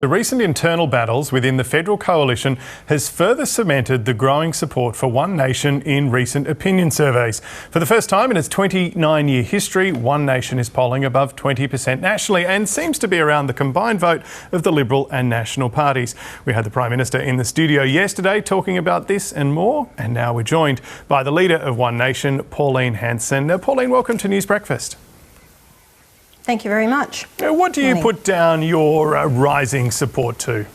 The recent internal battles within the federal coalition has further cemented the growing support for One Nation in recent opinion surveys. For the first time in its 29-year history, One Nation is polling above 20% nationally and seems to be around the combined vote of the Liberal and National parties. We had the Prime Minister in the studio yesterday talking about this and more, and now we're joined by the leader of One Nation, Pauline Hanson. Now, Pauline, welcome to News Breakfast. Thank you very much. What do you put down your rising support to?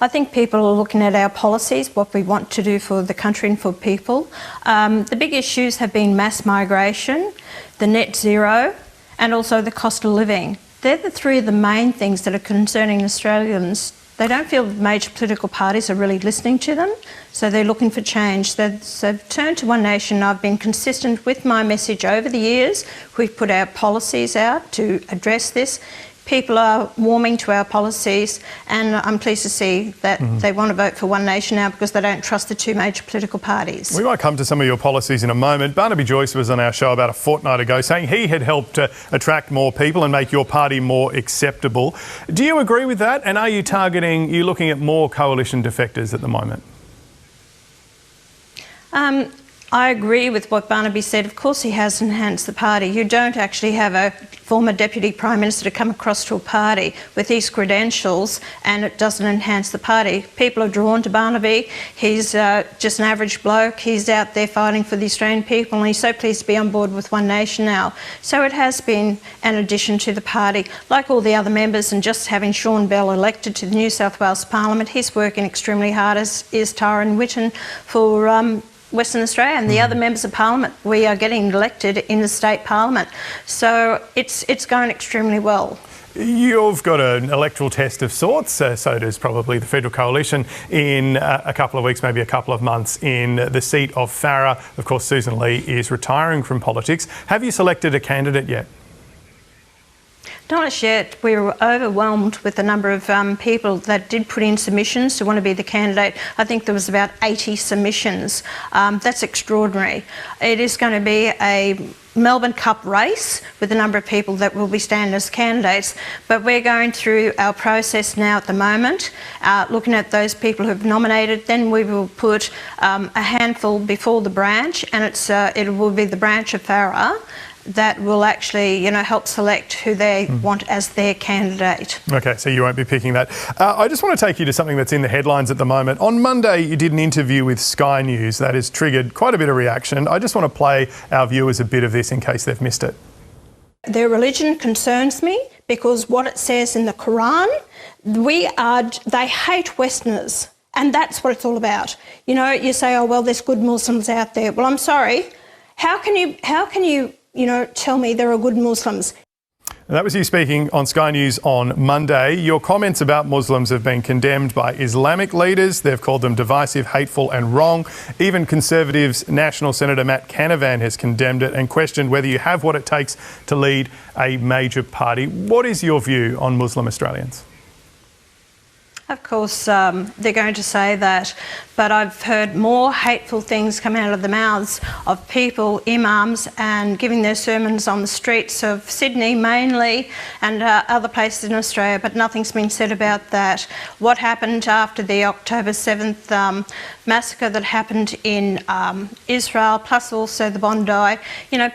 I think people are looking at our policies, what we want to do for the country and for people. The big issues have been mass migration, the net zero, and also the cost of living. They're the three of the main things that are concerning Australians. They don't feel the major political parties are really listening to them, so they're looking for change. They've turned to One Nation. I've been consistent with my message over the years. We've put our policies out to address this. People are warming to our policies, and I'm pleased to see that they want to vote for One Nation now because they don't trust the two major political parties. We might come to some of your policies in a moment. Barnaby Joyce was on our show about a fortnight ago saying he had helped attract more people and make your party more acceptable. Do you agree with that? And are you looking at more coalition defectors at the moment? I agree with what Barnaby said. Of course he has enhanced the party. You don't actually have a former Deputy Prime Minister to come across to a party with these credentials and it doesn't enhance the party. People are drawn to Barnaby. He's just an average bloke. He's out there fighting for the Australian people and he's so pleased to be on board with One Nation now. So it has been an addition to the party. Like all the other members, and just having Sean Bell elected to the New South Wales Parliament, he's working extremely hard, as is Tyron Whitten for Western Australia, and the other members of Parliament. We are getting elected in the state Parliament. So it's going extremely well. You've got an electoral test of sorts, so does probably the federal coalition in a couple of weeks, maybe a couple of months, in the seat of Farrer. Of course, Susan Lee is retiring from politics. Have you selected a candidate yet? Not as yet. We were overwhelmed with the number of people that did put in submissions to want to be the candidate. I think there was about 80 submissions. That's extraordinary. It is going to be a Melbourne Cup race with the number of people that will be standing as candidates, but we're going through our process now at the moment, looking at those people who have nominated. Then we will put a handful before the branch, and it will be the branch of Farrer that will actually, help select who they want as their candidate. Okay, so you won't be picking that. I just want to take you to something that's in the headlines at the moment. On Monday, you did an interview with Sky News that has triggered quite a bit of reaction. I just want to play our viewers a bit of this in case they've missed it. Their religion concerns me because what it says in the Quran, they hate Westerners, and that's what it's all about. You say, oh, well, there's good Muslims out there. Well, I'm sorry. How can you tell me there are good Muslims? That was you speaking on Sky News on Monday. Your comments about Muslims have been condemned by Islamic leaders. They've called them divisive, hateful and wrong. Even Conservatives' National Senator Matt Canavan has condemned it and questioned whether you have what it takes to lead a major party. What is your view on Muslim Australians? Of course, they're going to say that, but I've heard more hateful things come out of the mouths of people, imams, and giving their sermons on the streets of Sydney mainly and other places in Australia, but nothing's been said about that. What happened after the October 7th massacre that happened in Israel, plus also the Bondi,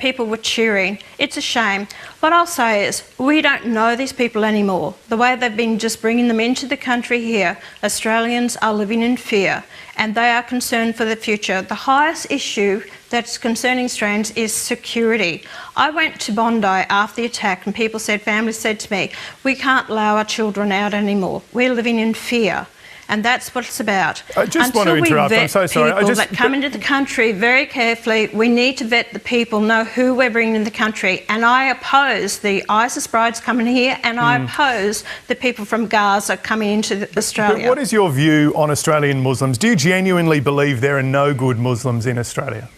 people were cheering. It's a shame. What I'll say is we don't know these people anymore. The way they've been just bringing them into the country here, Australians are living in fear and they are concerned for the future. The highest issue that's concerning Australians is security. I went to Bondi after the attack and families said to me, we can't allow our children out anymore. We're living in fear. And that's what it's about. I just want to interrupt. I'm so sorry. People that come into the country very carefully, we need to vet the people, know who we're bringing in the country. And I oppose the ISIS brides coming here, and I oppose the people from Gaza coming into Australia. But what is your view on Australian Muslims? Do you genuinely believe there are no good Muslims in Australia?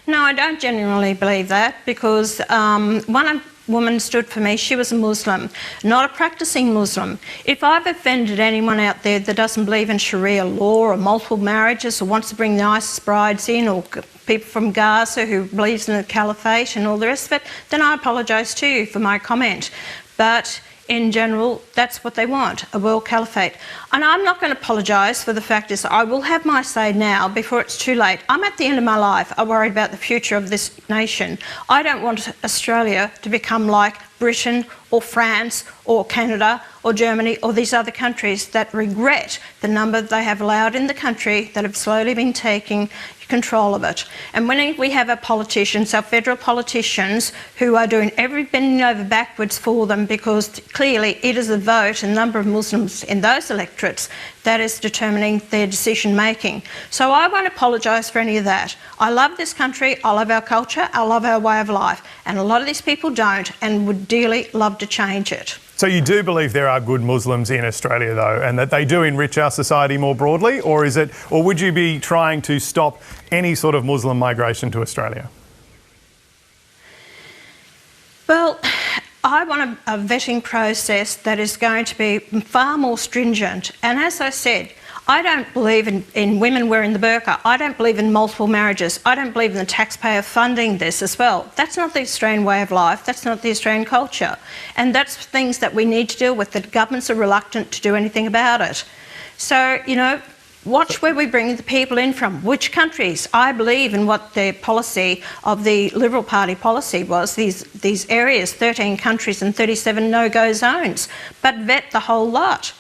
No, I don't genuinely believe that because one woman stood for me. She was a Muslim, not a practicing Muslim. If I've offended anyone out there that doesn't believe in Sharia law or multiple marriages or wants to bring the ISIS brides in, or people from Gaza who believes in the caliphate and all the rest of it, then I apologise to you for my comment. But in general, that's what they want, a world caliphate. And I'm not going to apologise for the fact is I will have my say now before it's too late. I'm at the end of my life. I'm worried about the future of this nation. I don't want Australia to become like Britain or France or Canada or Germany or these other countries that regret the number they have allowed in the country that have slowly been taking control of it. And when we have our politicians, our federal politicians, who are doing every bending over backwards for them because clearly it is the vote and number of Muslims in those electorates that is determining their decision making. So I won't apologise for any of that. I love this country, I love our culture, I love our way of life, and a lot of these people don't and would dearly love to change it. So you do believe there are good Muslims in Australia, though, and that they do enrich our society more broadly, or would you be trying to stop any sort of Muslim migration to Australia? Well, I want a vetting process that is going to be far more stringent. And as I said, I don't believe in women wearing the burqa. I don't believe in multiple marriages. I don't believe in the taxpayer funding this as well. That's not the Australian way of life. That's not the Australian culture. And that's things that we need to deal with. The governments are reluctant to do anything about it. So, you know, watch where we bring the people in from. Which countries? I believe in what the policy of the Liberal Party policy was, these areas, 13 countries and 37 no-go zones. But vet the whole lot.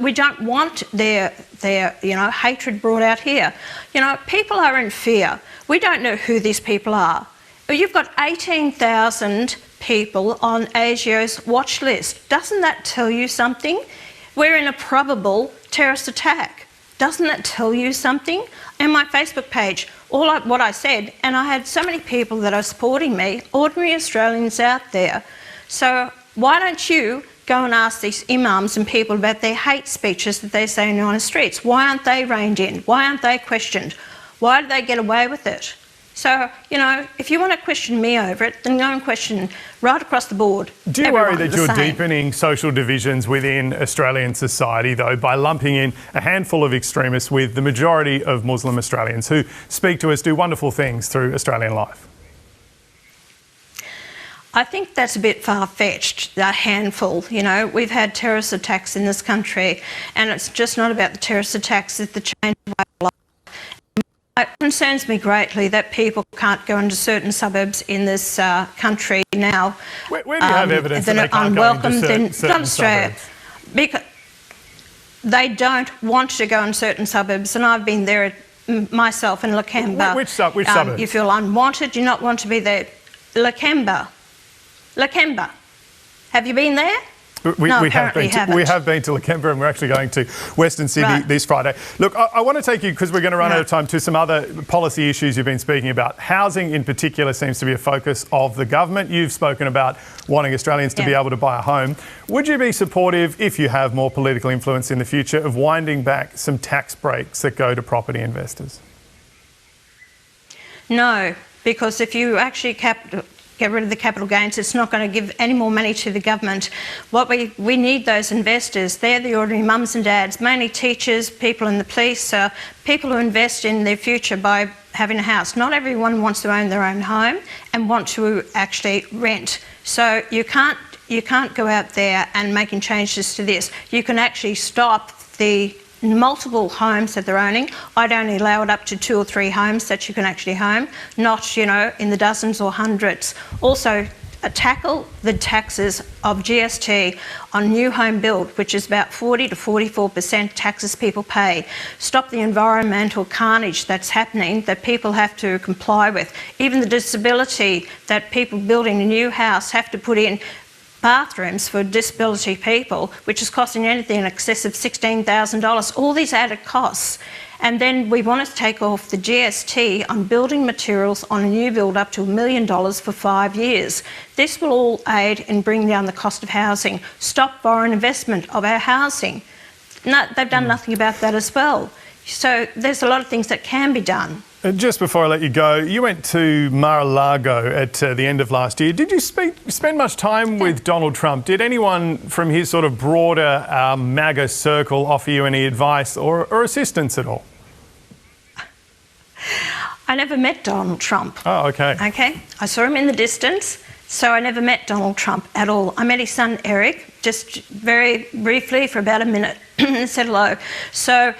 We don't want their hatred brought out here. You know, people are in fear. We don't know who these people are. You've got 18,000 people on ASIO's watch list. Doesn't that tell you something? We're in a probable terrorist attack. Doesn't that tell you something? On my Facebook page, what I said, and I had so many people that are supporting me, ordinary Australians out there. So why don't you go and ask these imams and people about their hate speeches that they're saying on the streets? Why aren't they reined in? Why aren't they questioned? Why do they get away with it? So, you know, if you want to question me over it, then go and question right across the board. Do you worry that you're deepening social divisions within Australian society, though, by lumping in a handful of extremists with the majority of Muslim Australians who speak to us, do wonderful things through Australian life? I think that's a bit far-fetched, a handful. You know, we've had terrorist attacks in this country, and it's just not about the terrorist attacks, it's the change of way of life. It concerns me greatly that people can't go into certain suburbs in this country now. Where do you have evidence that they can't go into certain suburbs? Because they don't want to go in certain suburbs, and I've been there myself in Lakemba. Which suburb? You feel unwanted, you not want to be there. Lakemba. Have you been there? We have been to Lakemba, and we're actually going to Western Sydney this Friday. Look, I want to take you, because we're going to run out of time, to some other policy issues you've been speaking about. Housing in particular seems to be a focus of the government. You've spoken about wanting Australians to be able to buy a home. Would you be supportive, if you have more political influence in the future, of winding back some tax breaks that go to property investors? No, because if you actually get rid of the capital gains, it's not going to give any more money to the government. What we need those investors. They're the ordinary mums and dads, mainly teachers, people in the police, people who invest in their future by having a house. Not everyone wants to own their own home and want to actually rent. So you can't go out there and making changes to this. You can actually stop the multiple homes that they're owning. I'd only allow it up to 2 or 3 homes that you can actually home, not, you know, in the dozens or hundreds. Also, tackle the taxes of GST on new home build, which is about 40 to 44% taxes people pay. Stop the environmental carnage that's happening that people have to comply with. Even the disability that people building a new house have to put in bathrooms for disability people, which is costing anything in excess of $16,000, all these added costs. And then we want to take off the GST on building materials on a new build up to $1 million for 5 years. This will all aid in bringing down the cost of housing. Stop foreign investment of our housing. No, they've done nothing about that as well. So there's a lot of things that can be done. Just before I let you go, you went to Mar-a-Lago at the end of last year. Did you spend much time with Donald Trump? Did anyone from his sort of broader MAGA circle offer you any advice or assistance at all? I never met Donald Trump. Oh, okay. Okay. I saw him in the distance. So I never met Donald Trump at all. I met his son Eric, just very briefly for about a minute, and said hello. So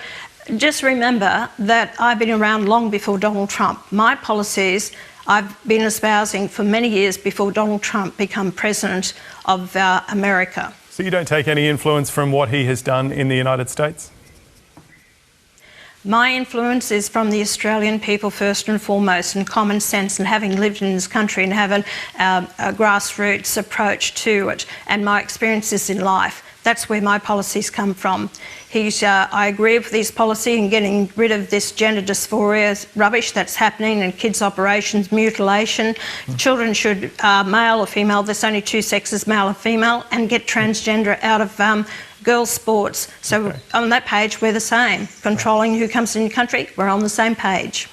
just remember that I've been around long before Donald Trump. My policies I've been espousing for many years before Donald Trump became president of America. So you don't take any influence from what he has done in the United States? My influence is from the Australian people first and foremost, and common sense, and having lived in this country and having a grassroots approach to it, and my experiences in life. That's where my policies come from. I agree with his policy in getting rid of this gender dysphoria rubbish that's happening in kids' operations, mutilation. Children should, male or female, there's only two sexes, male or female, and get transgender out of girls' sports. So on that page, we're the same. Controlling who comes in your country, we're on the same page.